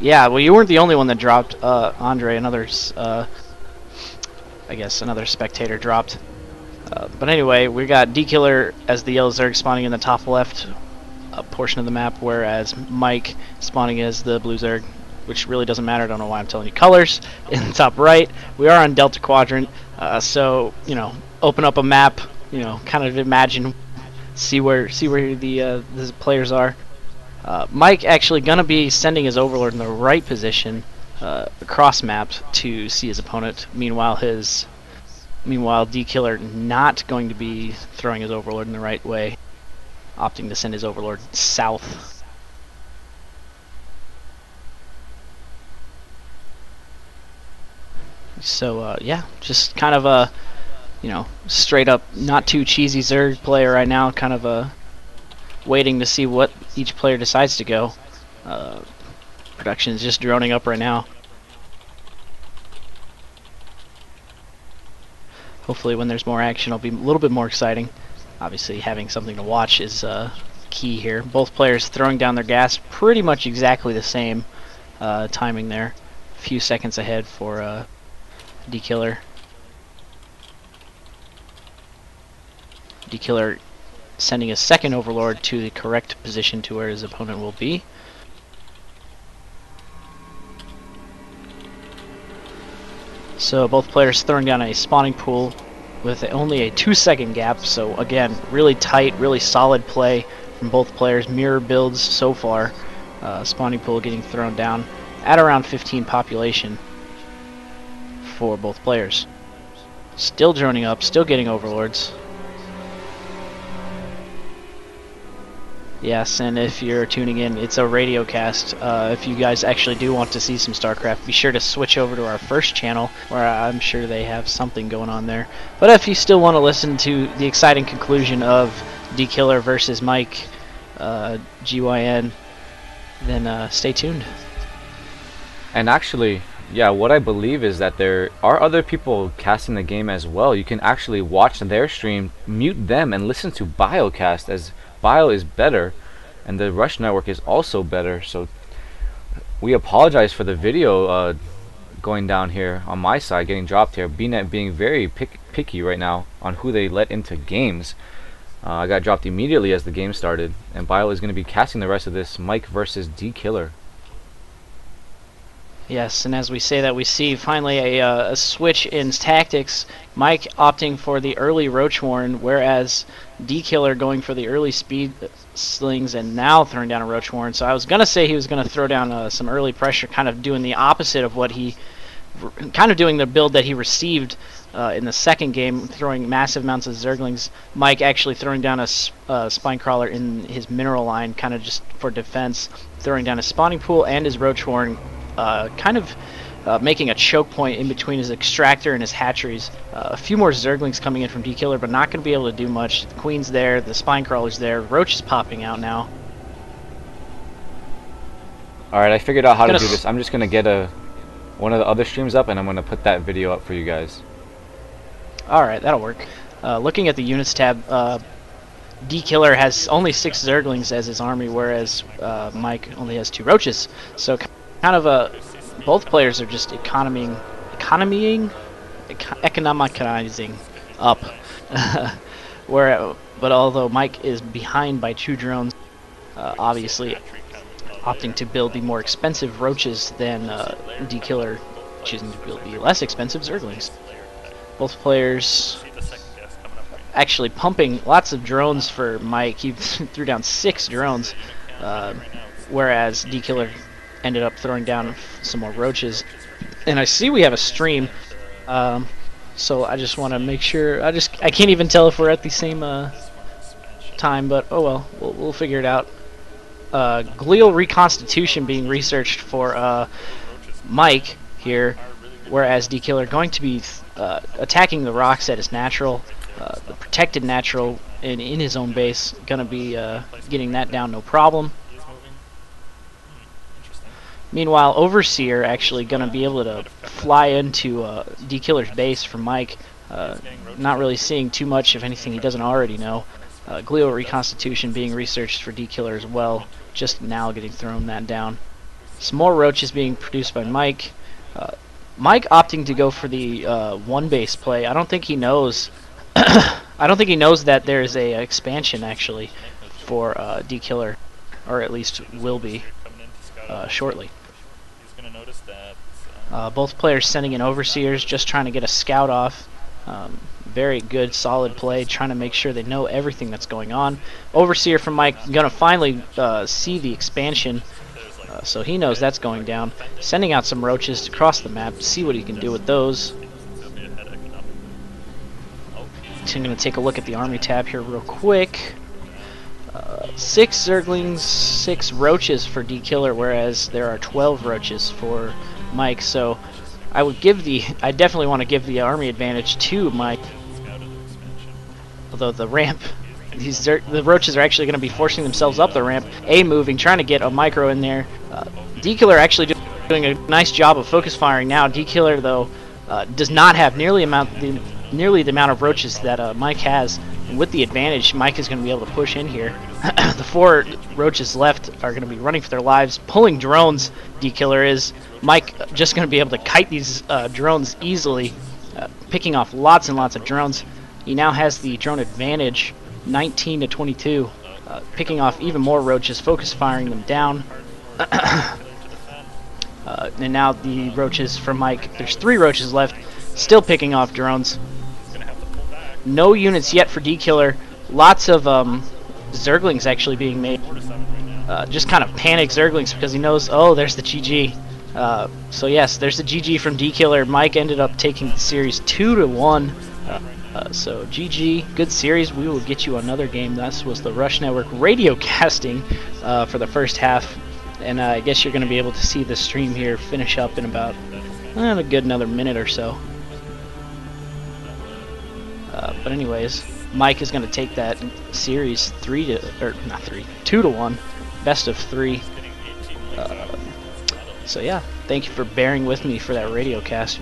Yeah, well, you weren't the only one that dropped. Andre and others, I guess another spectator dropped. But anyway, we got dKiller as the yellow Zerg spawning in the top left portion of the map, whereas Mike spawning as the blue Zerg, which really doesn't matter. I don't know why I'm telling you colors. In the top right, we are on Delta Quadrant, so you know, open up a map, you know, kind of imagine, see where the players are. Mike actually gonna be sending his Overlord in the right position, across map to see his opponent. Meanwhile, dKiller not going to be throwing his Overlord in the right way, opting to send his Overlord south. So yeah, just kind of a, you know, straight up not too cheesy Zerg player right now, kind of waiting to see what each player decides to go. Production is just droning up right now. Hopefully when there's more action it'll be a little bit more exciting. Obviously having something to watch is key here. Both players throwing down their gas pretty much exactly the same timing there. A few seconds ahead for dKiller. dKiller sending a second Overlord to the correct position to where his opponent will be. So both players throwing down a spawning pool with only a 2-second gap, so again, really tight, really solid play from both players. Mirror builds so far. Spawning pool getting thrown down at around 15 population for both players. Still droning up, still getting Overlords. Yes, and if you're tuning in, it's a radio cast. If you guys actually do want to see some StarCraft, be sure to switch over to our first channel, where I'm sure they have something going on there. But if you still want to listen to the exciting conclusion of dKiller versus Mike, GYN, then stay tuned. And actually, yeah, what I believe is that there are other people casting the game as well. You can actually watch their stream, mute them, and listen to Biocast, as Bio is better and the Rush network is also better. So we apologize for the video going down here on my side, getting dropped here. BNet being very picky right now on who they let into games. I got dropped immediately as the game started, and Bio is going to be casting the rest of this Mike versus dKiller. Yes, and as we say that, we see finally a switch in tactics. Mike opting for the early Roach Warren, whereas dKiller going for the early speed slings and now throwing down a Roach Warren. So I was going to say he was going to throw down some early pressure, kind of doing the opposite of what he, kind of doing the build that he received in the second game, throwing massive amounts of Zerglings. Mike actually throwing down a Spine Crawler in his mineral line, kind of just for defense, throwing down a spawning pool and his Roach Warren, kind of making a choke point in between his extractor and his hatcheries. A few more Zerglings coming in from dKiller, but not going to be able to do much. The Queen's there, the Spine Crawler's there, Roach is popping out now. Alright, I figured out how to do this. I'm just going to get one of the other streams up, and I'm going to put that video up for you guys. Alright, that'll work. Looking at the units tab, dKiller has only 6 Zerglings as his army, whereas Mike only has 2 Roaches. So kind of both players are just economizing up. But although Mike is behind by 2 drones, obviously opting to build the more expensive Roaches than dKiller choosing to build the less expensive Zerglings. Both players actually pumping lots of drones for Mike. He threw down 6 drones, whereas dKiller ended up throwing down some more Roaches. And I see we have a stream, so I just want to make sure. I can't even tell if we're at the same time, but oh well, we'll figure it out. Glial reconstitution being researched for Mike here, whereas dKiller going to be attacking the rocks at his natural, the protected natural in his own base. Gonna be getting that down no problem. Meanwhile, Overseer actually going to be able to fly into dKiller's base from Mike. Not really seeing too much, if anything, he doesn't already know. Glial reconstitution being researched for dKiller as well. Just now getting thrown that down. Some more roaches being produced by Mike. Mike opting to go for the one base play. I don't think he knows. I don't think he knows that there's a expansion actually for dKiller, or at least will be shortly. Both players sending in overseers, just trying to get a scout off. Very good, solid play, trying to make sure they know everything that's going on. Overseer from Mike gonna finally see the expansion, so he knows that's going down. Sending out some roaches across the map to see what he can do with those. I'm gonna take a look at the army tab here real quick. 6 Zerglings, 6 roaches for dKiller, whereas there are 12 roaches for Mike. So I definitely want to give the army advantage to Mike. Although the ramp, the roaches are actually going to be forcing themselves up the ramp. Moving, trying to get a micro in there. dKiller actually doing a nice job of focus firing now. dKiller though does not have nearly the amount of roaches that Mike has. And with the advantage, Mike is going to be able to push in here. The 4 roaches left are going to be running for their lives, pulling drones. dKiller is. Mike just going to be able to kite these drones easily, picking off lots and lots of drones. He now has the drone advantage, 19 to 22, picking off even more roaches, focus firing them down. And now the roaches from Mike, there's 3 roaches left, still picking off drones. No units yet for dKiller. Lots of Zerglings actually being made. Just kind of panic Zerglings because he knows, oh, there's the GG. So yes, there's the GG from dKiller. Mike ended up taking the series 2-1. So GG, good series. We will get you another game. This was the Rush Network radio casting for the first half. And I guess you're going to be able to see the stream here finish up in about a good another minute or so. But anyways, Mike is going to take that series 2-1, best of 3. So yeah, thank you for bearing with me for that radio cast.